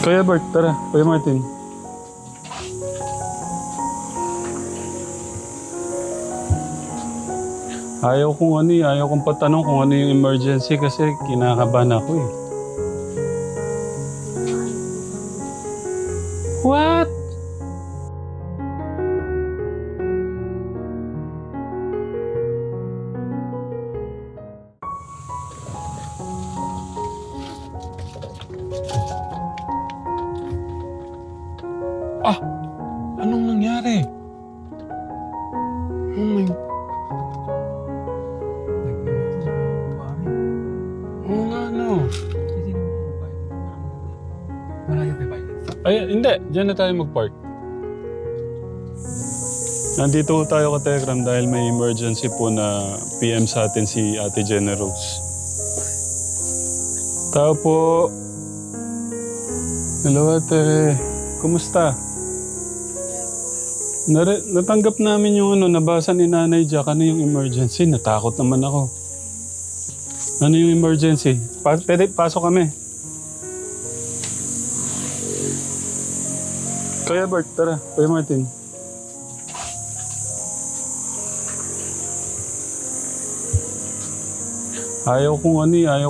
Kuya Bert, tara. Kuya Martin. Ayaw kong patanong kung ano yung emergency kasi kinakabahan ako eh. What? Ah! Anong nangyari? Oh my... Oo nga, no. Ay, hindi. Diyan na tayo mag-park. Nandito po tayo ka Telegram dahil may emergency po na PM sa atin si Ate Jenna Rose. Tao po. Hello ate. Kumusta? Natanggap namin yung nabasa ni Nanay Jack. Ano yung emergency? Natakot naman ako. Ano yung emergency? Pwede, pasok kami. Kuya Bert, tara. Kuya Martin. Ayaw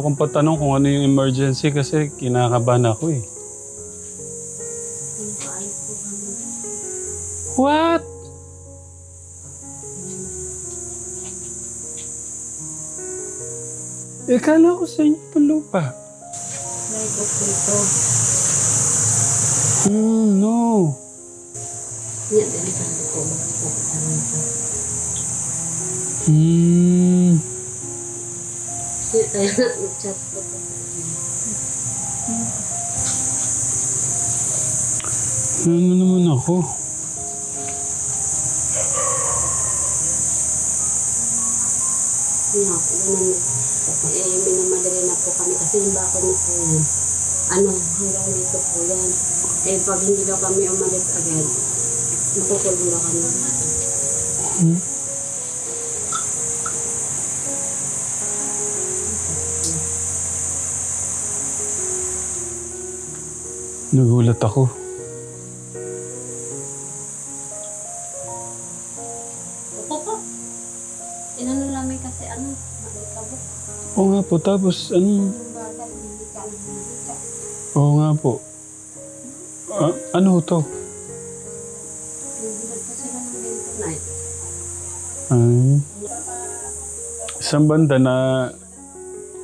kong patanong kung ano yung emergency kasi kinakabahan ako eh. What? Kala ko sa inyo pa lupa. Naikot dito. No. Yan, delikado ko. Kaya nag-chat ko po. Ano naman ako? Minamadali na po kami kasi yung bako niyo po yan. Hanggang dito po yan. Pag hindi daw kami umalis agad, makukulong daw kami. Nagulat ako. Opo po. Inano namin kasi malikabot. Oo nga po, tapos Yung bata, hindi ka nakikita. Oo nga po. Ano to? Nagulat po sila ng internet. Ay. Isang banda na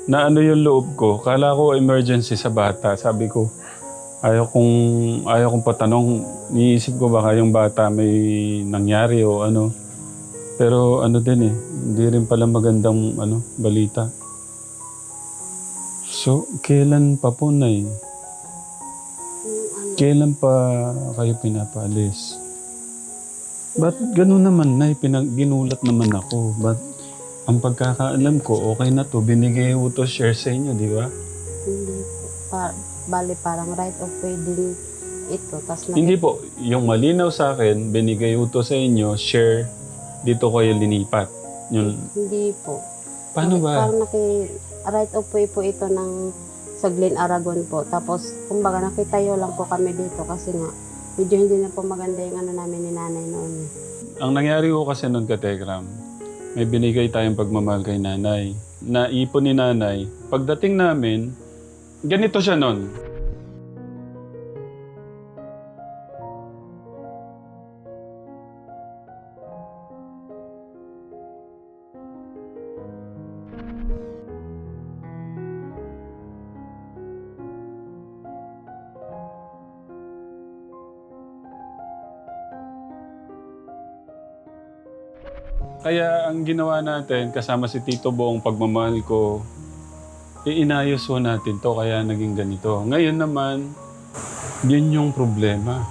ano yung loob ko. Kala ko emergency sa bata. Sabi ko, ayaw kong patanong. Niisip ko baka yung bata may nangyari o ano. Pero ano din eh, hindi rin pala magandang balita. So, kailan pa po, Nay? Kailan pa kayo pinapaalis? Ba't ganun naman, Nay? Ginulat naman ako. Ba't ang pagkakaalam ko, okay na to, binigay ko to share sa inyo, di ba? Hindi po. Bali parang right of way din ito. Hindi po. Yung malinaw sa akin, binigay ko to sa inyo, share, dito kayo linipat. Hindi po. Paano ba? Parang right of way po ito ng sa Glen Aragon po. Tapos, kumbaga nakitayo lang po kami dito kasi nga, medyo hindi na po maganda yung namin ni nanay noon. Ang nangyari ko kasi noon ka Telegram, may binigay tayong pagmamahal kay nanay. Naipon ni nanay. Pagdating namin, ganito siya noon. Kaya ang ginawa natin, kasama si Tito buong pagmamahal ko, inayos ho natin to kaya naging ganito. Ngayon naman, yun yung problema.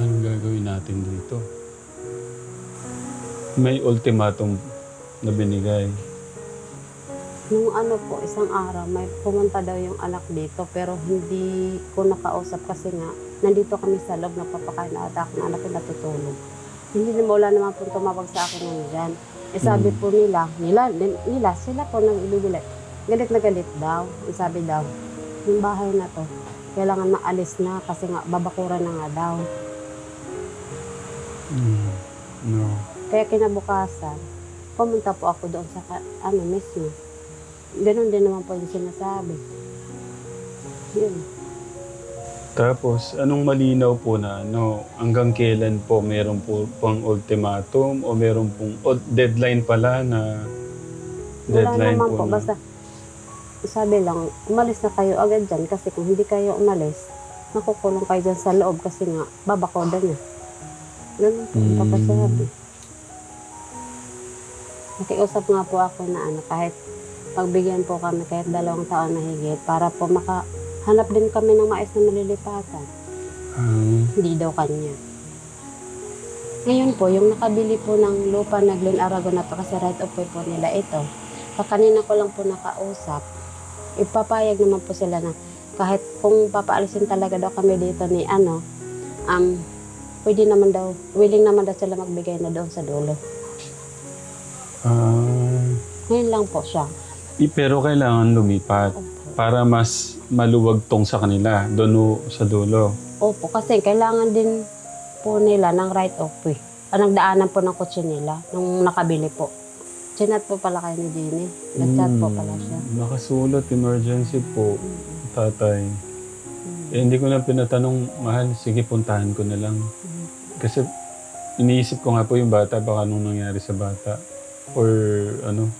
Anong gagawin natin dito? May ultimatum na binigay. Nung isang araw, may pumunta daw yung anak dito pero hindi ko nakausap kasi nga, nandito kami sa loob, nagpapakain na ata ako ng anak ko natutulog. Hindi naman wala naman po tumawag sa akin ng dyan. Sabi po nila, sila po nang ibibili. galit na galit daw. Ang sabi daw, yung bahay na to, kailangan maalis na kasi nga babakuran na nga daw. No. Kaya kinabukasan, pumunta po ako doon sa mismo. Ganon din naman po yung sinasabi. Yun. Tapos, anong malinaw po na hanggang kailan po meron po pang ultimatum o meron pong deadline pala na Wala deadline naman po po, na? basta sabi lang, umalis na kayo agad dyan kasi kung hindi kayo umalis, makukulong kayo dyan sa loob kasi nga, babakoda niya. Ganun po, papasabi. Nakiusap nga po ako na kahit pagbigyan po kami kahit 2 taon na higit para po makahanap din kami ng mais na malilipatan. Hindi daw kanya. Ngayon po, yung nakabili po ng lupa na Glen Aragon na to kasi right of way po nila ito. Kanina ko lang po nakausap. Ipapayag naman po sila na kahit kung papaalisin talaga daw kami dito ni pwede naman daw, willing naman daw sila magbigay na doon sa dulo. Ngayon lang po siya. Pero kailangan lumipat para mas maluwag tong sa kanila, doon sa dulo. Opo, kasi kailangan din po nila ng right of way. Anong daanan po ng kotse nila nung nakabili po. Chinat po pala kayo ni Jenny. Nag-chat po pala siya. Nakasulat, emergency po, tatay. Hindi ko na pinatanong, mahal, sige puntahan ko na lang. Kasi iniisip ko nga po yung bata, baka anong nangyari sa bata. Or ano.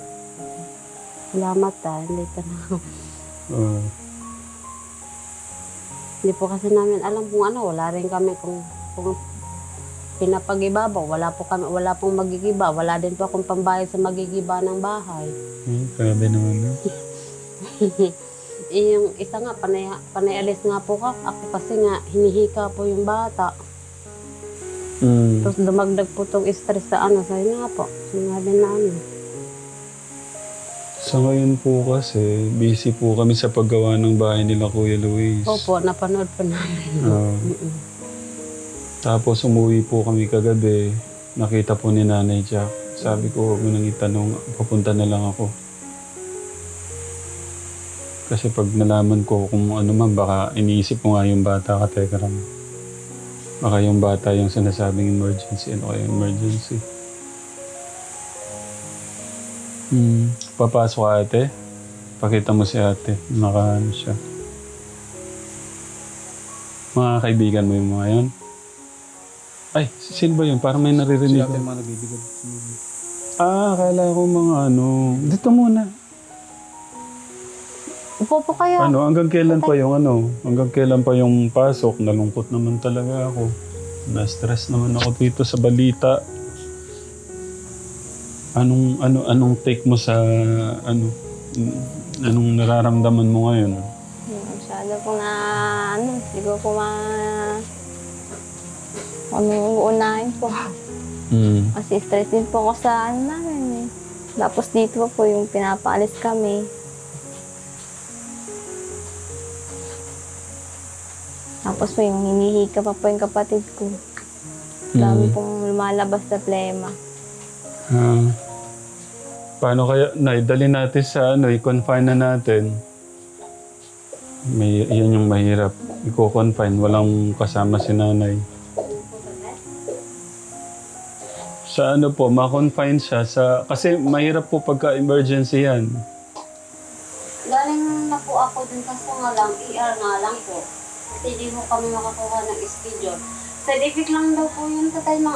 Salamat hindi ka na. Hindi po kasi namin alam kung wala rin kami kung pinapag-ibabaw, wala pong magigiba, wala din po akong pambayad sa magigiba ng bahay. Grabe naman. Yung isa nga, panay-alis nga po ako kasi nga hinihika po yung bata. Tapos dumagdag po itong stress sa sa nga po, sinabi na Sa ngayon po kasi, busy po kami sa paggawa ng bahay nila Kuya Luis. Opo, napanood po namin. Tapos umuwi po kami kagabi. Nakita po ni Nanay Jack. Sabi ko, huwag mo nang itanong, papunta na lang ako. Kasi pag nalaman ko kung ano man, baka iniisip mo nga yung bata ka, Tekram. Baka yung bata yung sinasabing emergency, ano kaya emergency. Papasok ka, ate. Pakita mo si ate. Nakaano siya. Mga kaibigan mo yung mga yan. Ay, sino ba yun? Parang may naririnig. Sila yung mga nabibigod. Akala ko mga Dito muna. Upo po kayo. Hanggang kailan pa yung Hanggang kailan pa yung pasok? Nalungkot naman talaga ako. Na-stress naman ako dito sa balita. Anong take mo sa anong nararamdaman mo ngayon? Masyado po siguro po uunahin po. Kasi stress din po ako sa namin. Tapos dito po yung pinapaalis kami. Tapos po yung hinihika pa po yung kapatid ko. Dami pong lumalabas na plema. Paano kaya, Nay, dali natin sa i-confine na natin. Yan yung mahirap. I-confine, walang kasama si nanay. Sa po, ma-confine siya sa... Kasi mahirap po pagka-emergency yan. Galing na po ako dun kasi nga lang, ER nga lang po. Kasi di mo kami makakuha ng schedule. Side effect lang daw po yun tatay ng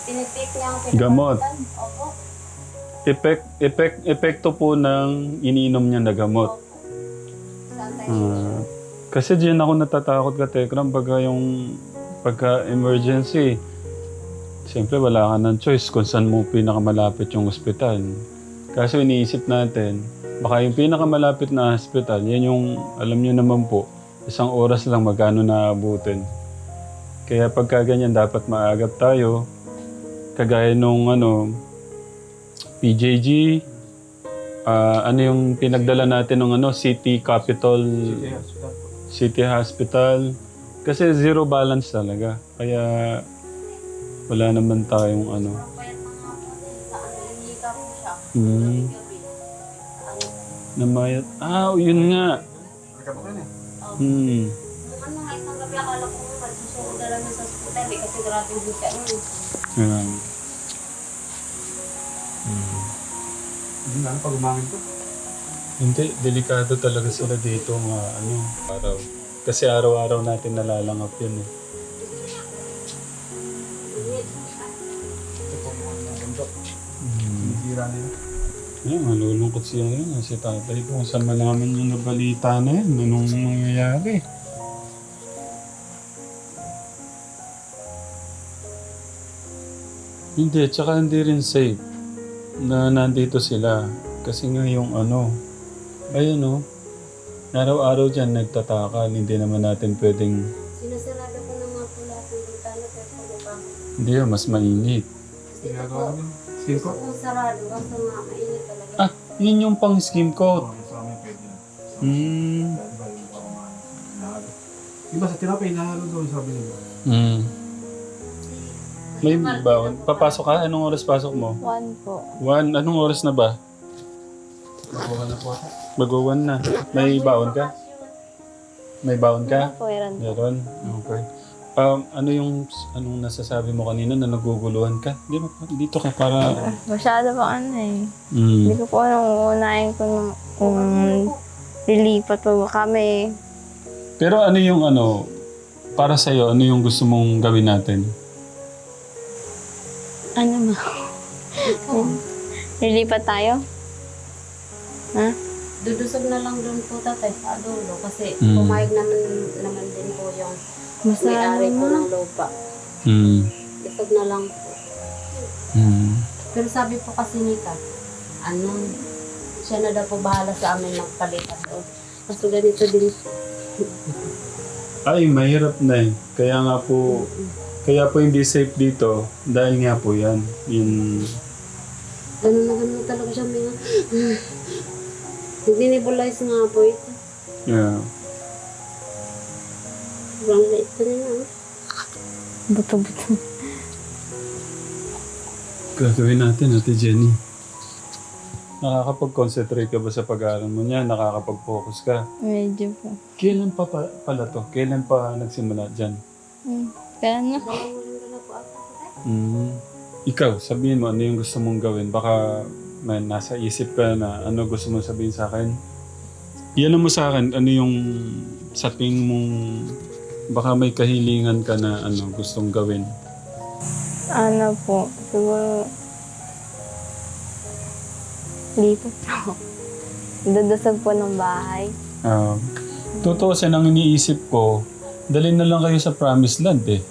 tinitake niya ang Gamot. Opo. Epekto po ng iniinom niya na gamot. Kasi diyan ako natatakot ka, Tekram, pagka-emergency. Siyempre, wala ka ng choice kung saan mo pinakamalapit yung ospital. Kaso iniisip natin, baka yung pinakamalapit na hospital, yan yung, alam nyo naman po, 1 oras lang magkano naabutin. Kaya pagka ganyan, dapat maagap tayo. Kagaya nung PJG, yung pinagdala natin ng City Capital, City Hospital. Kasi zero balance talaga. Kaya wala naman tayong Namayat. Yun nga. Hmm. Ano nga, isang gabi akala ko nga, susunod na lang sa hospital kasi grabe yung buka nun. Yan. Hindi na, pag umangin to. Hindi, delikado talaga sila dito nga araw. Kasi araw-araw natin nalalangap yun eh. Ito po mga bundok. Sinisira nila. Ayun, malulungkot siya yun. Si tatay ko, kung saan malaman yung nabalita na yan, anong nangyayari. Hindi, tsaka hindi rin safe na nandito sila. Kasi nga yung ayun araw-araw dyan nagtatakal. Hindi naman natin pwedeng, Sinasarado ko na nga po lahat ng bintana pero pagkabang. hindi mas mainit. Kasi ito po, Ginagawa namin. gusto Siko. kong sarado kasi nga mainit talaga. Yun yung pang skim coat. Sa amin pwede yan. Hmm. Dahil ba yung pakamaan. Nahalo. Iba sa tinapay, nahalo doon sabi nila. Hmm. May baon. Papasok ka? Anong oras pasok mo? 1 po. 1. Anong oras na ba? Nakuha na po ata. Mag-1 na. May baon ka? May baon ka? Po, meron. Meron? Okay. Anong nasasabi mo kanina na naguguluhan ka? Di ba? Dito ka para... Masyado po Hindi ko po unahin kung lilipat po ba kami. Pero ano yung para sa'yo, ano yung gusto mong gawin natin? Ano ba? Lilipat tayo? Ha? Dudusog na lang doon po tatay sa dulo kasi Mm. pumayag naman din po yung Basta may-ari po ano ng lupa. Dusog na lang po. Pero sabi po kasi ni Kat, siya na daw po bahala sa amin magpalitan doon. Kasi ganito din. Ay, mahirap na eh. Kaya po hindi safe dito dahil nga po yan. Ganun na talaga siya may Nagninebulize nga po ito. Yeah. Sobrang late na nga. buto-buto. Gagawin natin, Ate Jenny. Nakakapag-concentrate ka ba sa pag-aaral mo niya? Nakakapag-focus ka? Medyo po. Kailan pa pala to? Kailan pa nagsimula dyan? Kaya na. Dala po ako. Ikaw, sabihin mo ano yung gusto mong gawin. Baka nasa isip ka na ano gusto mong sabihin sa akin. Iyan mo sa akin, ano yung sa tingin mong baka may kahilingan ka na gustong gawin. Ano po, siguro lipat po. Dudusog po ng bahay. Totoo sa nang iniisip ko, dalhin na lang kayo sa Promised Land eh.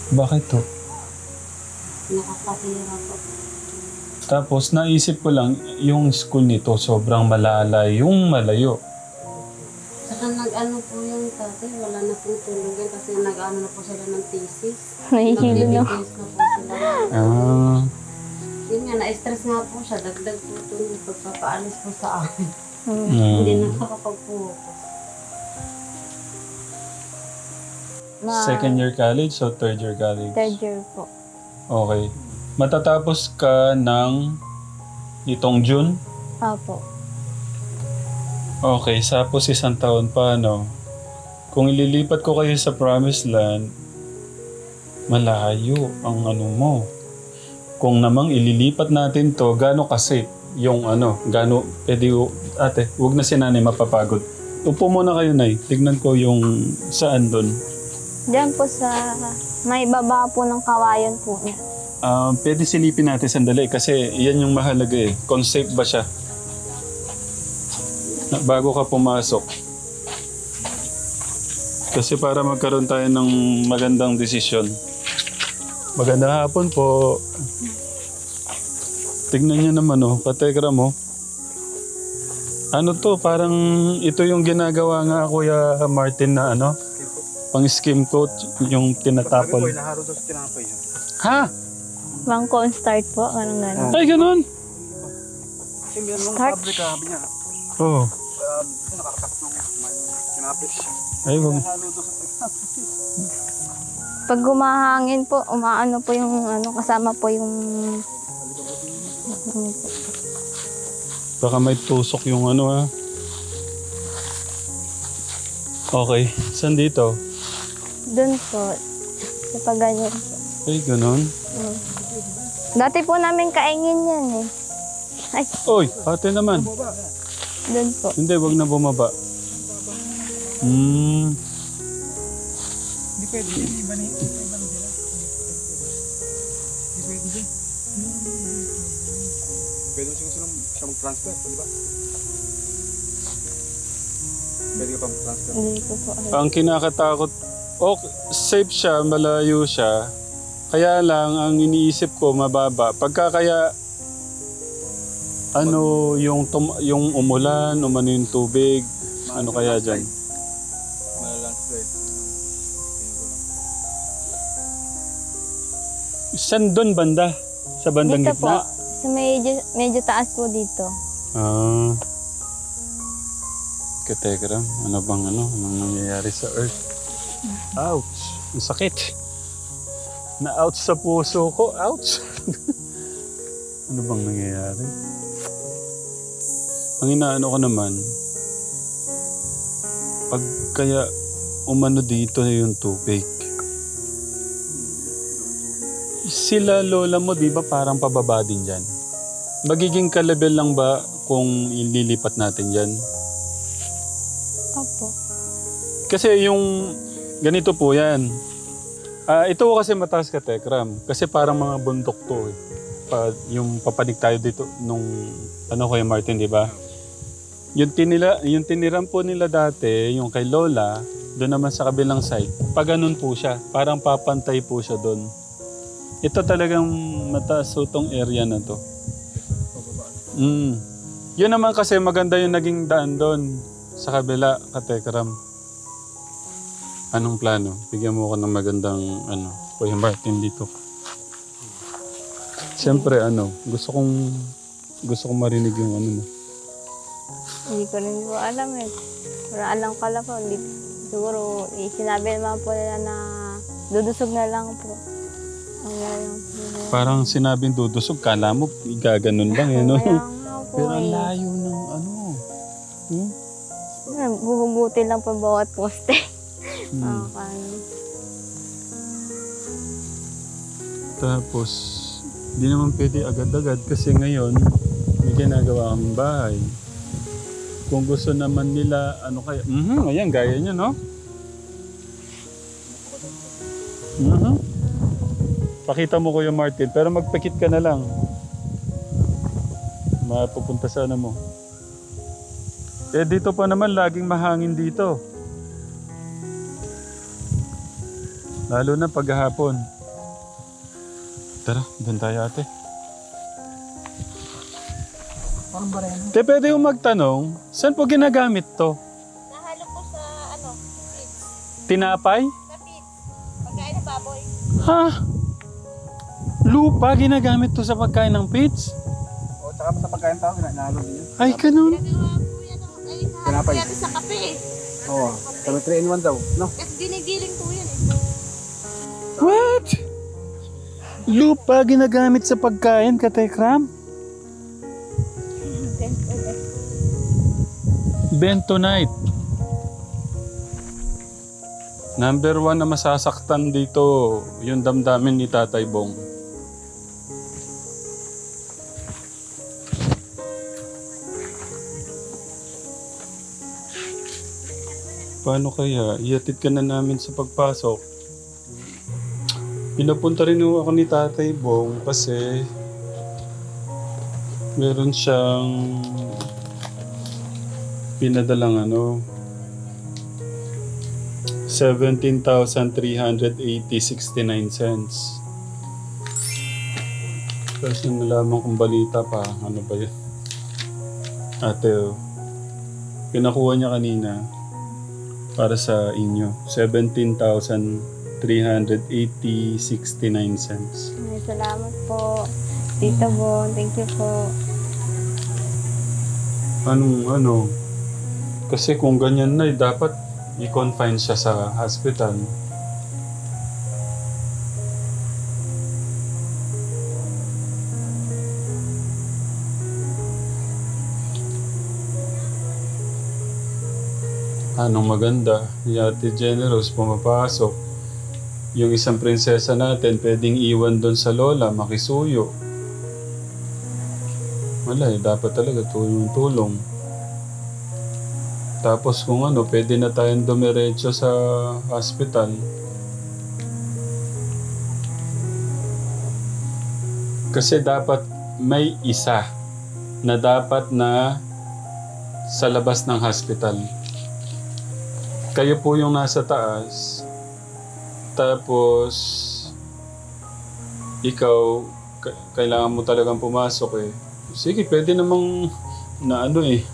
Bakit to? Nakakatira po. Tapos naisip ko lang, yung school nito sobrang malayo. Saka nag-ano po yung tatay, wala na pong tulugan kasi nag-ano na po sila ng thesis. Nahihilo na. Nag-thesis na po sila. Yun nga, na-stress nga po siya. Dagdag po ito yung pagpapaalis po sa akin. Hindi nakakapag-focus. Second year college o third year college? Third year po. Okay. Matatapos ka ng itong June? Apo. Okay, tapos 1 taon pa, no? Kung ililipat ko kayo sa Promised Land, malayo ang mo. Kung namang ililipat natin to, gaano ka-safe yung pwede ate, huwag na si nanay mapapagod. Upo muna kayo, nay. Tignan ko yung saan doon. Diyan po sa may baba po ng kawayan po niya. Pwede silipin natin sandali kasi yan yung mahalaga eh. Kung safe ba siya. Bago ka pumasok. Kasi para magkaroon tayo ng magandang desisyon. Magandang hapon po. Tignan niyo naman kategra mo. Ano to, parang ito yung ginagawa nga Kuya Martin na pang skim coat, yung tinatapon. Sabi ko, naharo doon sa tinapay yan. Ha? Bang corn start po, anong gano'n. Ay, ganun? Kasi meron nung Starch. pabrika, sabi niya. Oo. Nakakakat nung tinapay. Ay, wag. Nahalo doon sa tinapay. Pag humahangin po, umaano po yung kasama po yung Baka may tusok yung ano ha. Okay. Saan dito? Doon po. Sa paganyan po. Ay, ganon. Dati po namin kaingin yan eh. Ay, Oy, ate naman. doon po. Hindi, wag na bumaba. Hindi pwede yan, iba na sila. Hindi pwede dyan. Pwede mo siya mag-transfer, di ba? Pwede ka pa mag-transfer. Hindi ko po. Ang kinakatakot, okay, safe siya, malayo siya. Kaya lang, ang iniisip ko, mababa. Pagka kaya, ano, yung umulan, umano yung tubig, ano kaya dyan? Landslide. Saan doon banda? Sa bandang Dito po. gitna? Sa medyo taas po dito. Ah. Katekram, ano bang anong nangyayari sa Earth? Ouch! Ang sakit. Na-ouch sa puso ko. Ouch! Ano bang nangyayari? Ang inaano ko naman, pag kaya umano dito yung tubig, sila lola mo, di ba parang pababa din dyan? Magiging ka-level lang ba kung ililipat natin dyan? Opo. Kasi yung ganito po yan. Ito kasi mataas ka, Tekram. Kasi parang mga bundok to. Yung papanig tayo dito nung Kuya Martin, di ba? Yung tiniram po nila dati, yung kay Lola, doon naman sa kabilang side, pag ganun po siya, parang papantay po siya doon. Ito talagang mataas itong area na to. Yun naman kasi maganda yung naging daan doon sa kabila, Katekram. Anong plano? Bigyan mo ako ng magandang Kuya Martin dito. Siyempre gusto kong marinig yung mo. Hindi ko rin po alam eh. Pero alam ko lang po. Siguro, sinabi naman po nila na dudusog na lang po. Ang lang po. Parang sinabing dudusog, kala mo igaganon lang eh, no? Kaya nga po Pero ang eh. layo ng Buhubuti lang po bawat poste. Tapos, di naman pwede agad-agad kasi ngayon, may ginagawa kaming bahay. Kung gusto naman nila, kaya? Ayan, gaya niya, no? Pakita mo Kuya Martin, pero magpakit ka na lang. Mapupunta sa mo. Dito pa naman, laging mahangin dito. Lalo na paghahapon. Tara, doon tayo ate. Parang bareno. Pwede yung magtanong, saan po ginagamit to? Nahalo po sa feeds. Tinapay? Sa feeds. Pagkain ng baboy. Ha? Lupa ginagamit to sa pagkain ng pits? O, tsaka sa pagkain tao, nahalo din yun. Ay, ganun. Ginagawa po yan Tinapay. sa kape. Oo, sabi 3-in-1 daw, no? Kasi ginigiling po yan eh. What? Lupa ginagamit sa pagkain, Katekram? Bentonite. Number 1 na masasaktan dito, yung damdamin ni Tatay Bong. Paano kaya? Ihatid ka na namin sa pagpasok. Pinapunta rin ako ni Tatay Bong kasi meron siyang pinadalang 17,380.69 cents. Kasi nalaman kong balita pa, ano ba yun? Ate, pinakuha niya kanina para sa inyo, 17,380.69 cents. Ay, salamat po. Tita Bon, thank you po. Kasi kung ganyan na, dapat i-confine siya sa hospital. Anong maganda? Si Ate Generous pumapasok. Yung isang prinsesa natin, pwedeng iwan doon sa lola, makisuyo. Wala eh, dapat talaga tulong-tulong. Tapos kung ano, pwede na tayong dumiretso sa hospital. Kasi dapat may isa na dapat na sa labas ng hospital. Kayo po yung nasa taas. Tapos, ikaw, kailangan mo talagang pumasok eh. Sige, pwede namang na ano eh.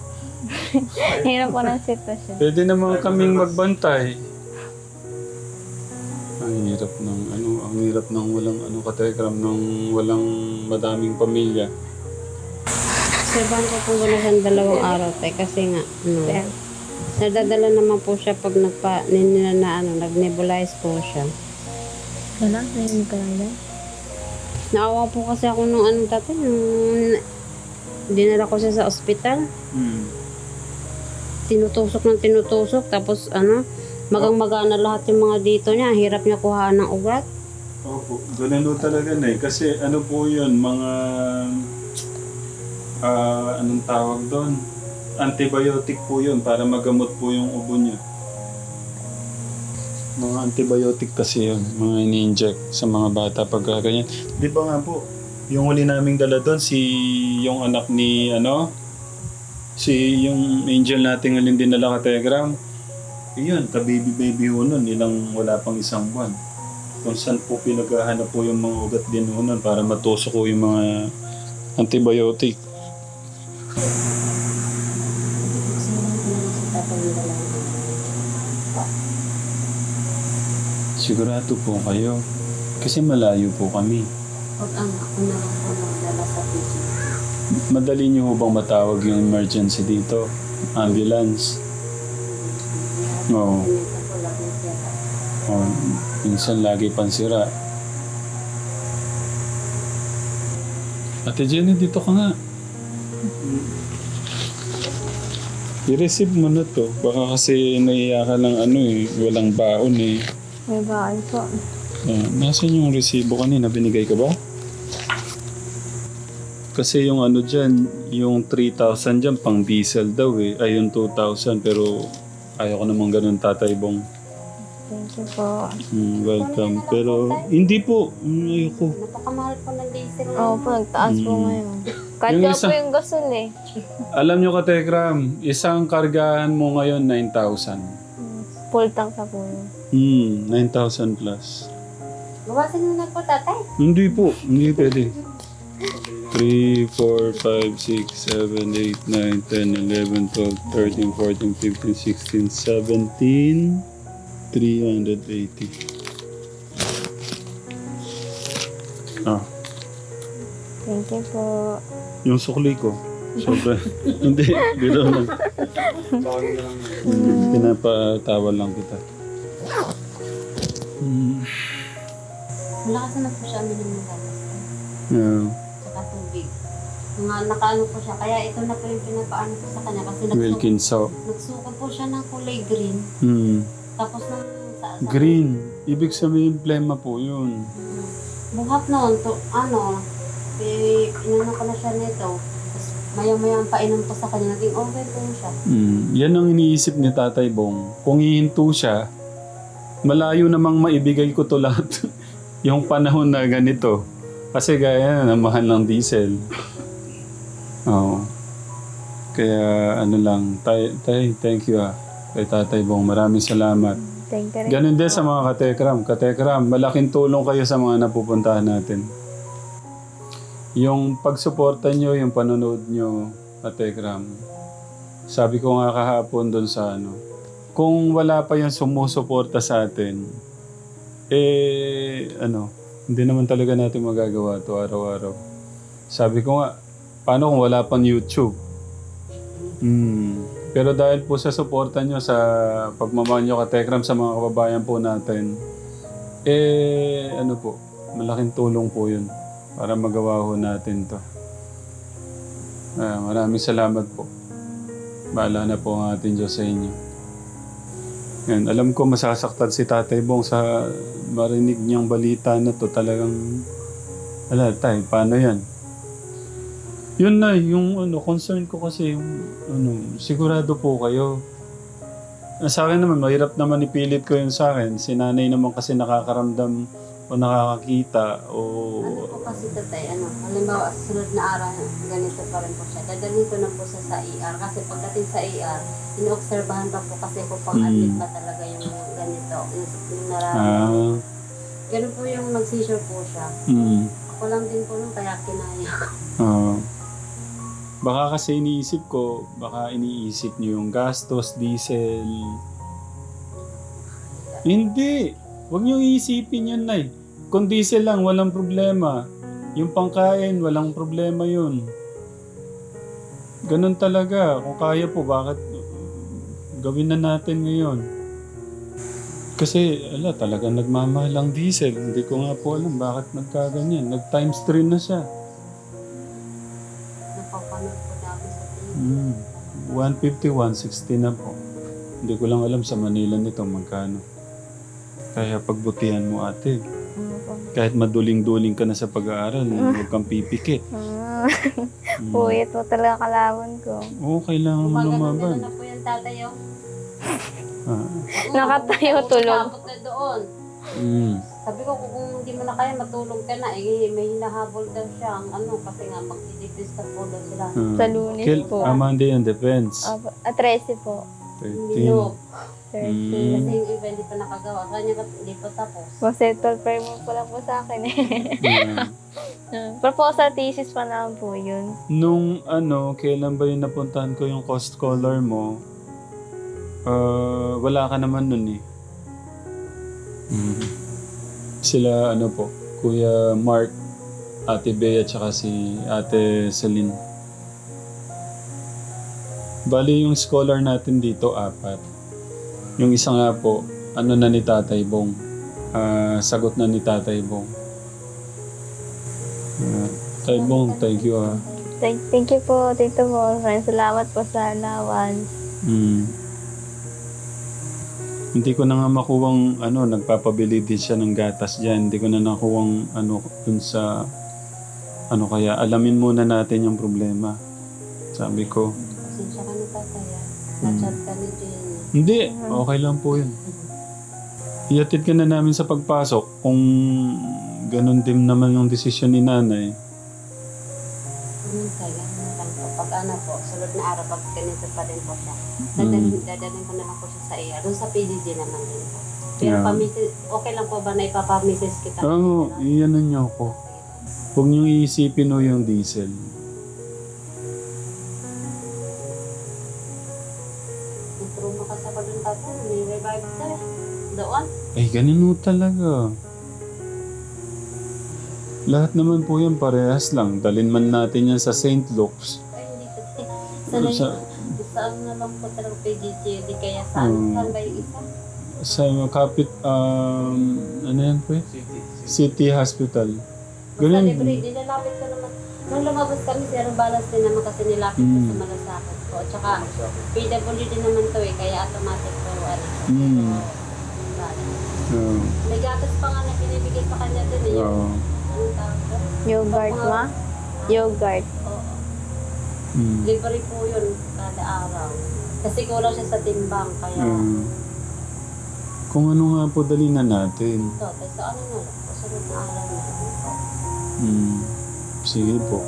Hirap po ng sitwasyon. Pwede naman kaming magbantay. Ang hirap ng walang katekram, ng walang madaming pamilya. Serban ko po muna sa 2 araw tayo kasi nga, nadadala naman po siya pag nag-nebulize po siya. Wala, nainig ka lang dyan. Naawa po kasi ako nung dati, nung dinala ko siya sa ospital. Tinutusok, tapos magang-magana lahat yung mga dito niya. Ang hirap niya kuhaan ng ugat. Opo, ganun talaga na eh. Kasi ano po yun, mga anong tawag doon? Antibiotic po yun para magamot po yung ubo niya. Mga antibiotic kasi yun, mga ini-inject sa mga bata pagka ganyan. Di ba nga po, yung huli naming dala doon, yung anak ni yung angel nating alin din nala ka-telegram. Yun, ka-baby ho nun, wala pang 1 buwan. Kung saan po pinaghahanap po yung mga ugat din ho nun para matusok ko yung mga antibiotic. Sigurado po kayo. Kasi malayo po kami. Pag ako na lang po nagdala sa PG. Madali niyo ho bang matawag yung emergency dito? Ambulance? Oo. Minsan po lagi siya. Oh, minsan lagi pang sira. Ate Jenny, dito ka nga. I-receive mo na to. Baka kasi naiya ka ng walang baon eh. May bahay po. Nasaan yung resibo kanina? Binigay ka ba? Kasi yung dyan, yung 3,000 dyan, pang diesel daw eh. Ay, yung 2,000. Pero ayaw ko naman ganun, Tatay Bong. Thank you po. Welcome. Pero hindi po. Ayoko. Napakamahal po ng diesel. Oo po, nagtaas po ngayon. Kahit Yung nga isa- po yung gasol eh. Alam nyo ka, Tekram, isang kargahan mo ngayon, 9,000. Full tank na po yun. 9,000 plus. Gawasin mo na po, tatay. Hindi po. Hindi pwede. 3, 4, 5, 6, 7, 8, 9, 10, 11, 12, 13, 14, 15, 16, 17, 380. Thank you po. Yung sukli ko. Sobra. Hindi naman. Pinapatawa lang kita. Malakas na po siya uminom ng gatas. Yeah. Tsaka tubig. Mga nakaano po siya. Kaya ito na po yung pinapaano po sa kanya. Kasi Wilkinson. nagsuko po siya ng kulay green. Tapos nang sa Green. Ibig sabihin, plema po yun. buhat noon, inano ko na siya nito. Tapos maya-maya ang painom ko sa kanya. Naging okay po siya. Yan ang iniisip ni Tatay Bong. Kung hihinto siya, malayo namang maibigay ko to lahat. Yung panahon na ganito. Kasi gaya na, mahal ng diesel. Oo. Kaya thank you kay Tatay Bong. Maraming salamat. Thank you rin. Ganun din sa mga katekram. Katekram, malaking tulong kayo sa mga napupuntahan natin. Yung pagsuporta nyo, yung panonood nyo, katekram. Sabi ko nga kahapon doon sa kung wala pa yung sumusuporta sa atin, hindi naman talaga natin magagawa to araw-araw. Sabi ko nga, paano kung wala pang YouTube? Pero dahil po sa suporta nyo, sa pagmamahal nyo katekram sa mga kababayan po natin, malaking tulong po yun para magawa ho natin to. Maraming salamat po. Bahala na po ang ating Diyos sa inyo. Yan, alam ko masasaktan si Tatay Bong sa marinig niyang balita na to. Talagang, wala tay, paano yan? Yun na, yung concern ko kasi, yung, sigurado po kayo. Sa akin naman, mahirap naman ipilit ko yun sa akin. Si nanay naman kasi nakakaramdam o nakakakita o... Ano po kasi tatay, halimbawa sa sunod na araw, ganito pa rin po siya. Dadalhin ko na po siya sa ER kasi pagdating sa ER, inoobserbahan pa po kasi kung pang-admit ba talaga yung ganito, yung nararamdaman. Ganun po yung mag-seizure po siya. Ako lang din po nung kaya kinaya ko. Baka kasi iniisip ko, baka iniisip niyo yung gastos, diesel. Hindi. Huwag niyo iisipin yun, Nay. Kung diesel lang, walang problema. Yung pangkain, walang problema yun. Ganun talaga. Kung kaya po, bakit gawin na natin ngayon? Kasi, talagang nagmamahal ang diesel. Hindi ko nga po alam bakit nagkaganyan. Nag-times 3 na siya. Napapanood po namin sa TV. 150, 160 na po. Hindi ko lang alam sa Manila nito magkano. Kaya pagbutihan mo, ate. Ano po? Kahit maduling-duling ka na sa pag-aaral, huwag kang pipikit. Puyat po talaga kalaban ko. Oo, kailangan mo lumaban. Na po yung tatay yung Nakatayo, tulog. Tapos na doon. Sabi ko, kung hindi mo na kaya, matulog ka na. May hinahabol daw siya. Kasi nga, mag-i-defense na po daw sila. Sa Lunes po. Monday and depends. 13 po. 13. No. 13. Kasi yung iba hindi pa nakagawa. Kanya hindi pa tapos. Conceptual framework pa lang po sa akin eh. Proposal thesis pa naman po yun. Nung kailan ba yung napuntahan ko yung cost scholar mo, wala ka naman nun eh. Sila po, Kuya Mark, Ate Bea, tsaka si Ate Celine. Bali yung scholar natin dito, 4. Yung isa nga po, na ni Tatay Bong. Sagot na ni Tatay Bong. Tatay Bong, thank you Thank you po, Tito Mo. Maraming salamat po sa allowance. Hindi ko na nga makuwang nagpapabili din siya ng gatas dyan. Hindi ko na nakuwang dun sa kaya alamin muna natin yung problema. Sabi ko. Pasensya ka na tatay. Na-chat ka ni Jenny. Hindi, okay lang po yun. Iatid ka na namin sa pagpasok kung ganun din naman yung desisyon ni nanay. Kaya lang po. Pag sunod na araw, pag ganito pa rin po siya. Dadalhin ko na lang po siya sa ER. Doon sa PDG naman din po. Pero okay lang po ba na ipapamisis kita? Oo, iyan niyo ako. Huwag niyong iisipin yung diesel. Nagturo kasi ako doon tatay. May revive ka eh. Doon. Ganun talaga. Lahat naman po yan parehas lang. Dalin man natin yan sa St. Luke's. Ay, hindi ko. Saan na lang po talaga PGG? Di kaya saan? Saan ba yung isa? Sa kapit, yan po eh? City Hospital. Basta libre, dinalapit ko naman. Nung lumabas kami, Sir Balas din naman kasi nilapit ko sa malasakit ko. At saka, PWD din naman to eh, kaya automatic po May gatas pa nga na pinibigay sa kanya din eh. Anong tawag ko? Yogurt ma? Yogurt. Oo. Libre po yun kada araw. Kasi kulang siya sa timbang, kaya Kung ano nga po, dali na natin. ito, sa ano na lang, sunod na araw na. Sige po.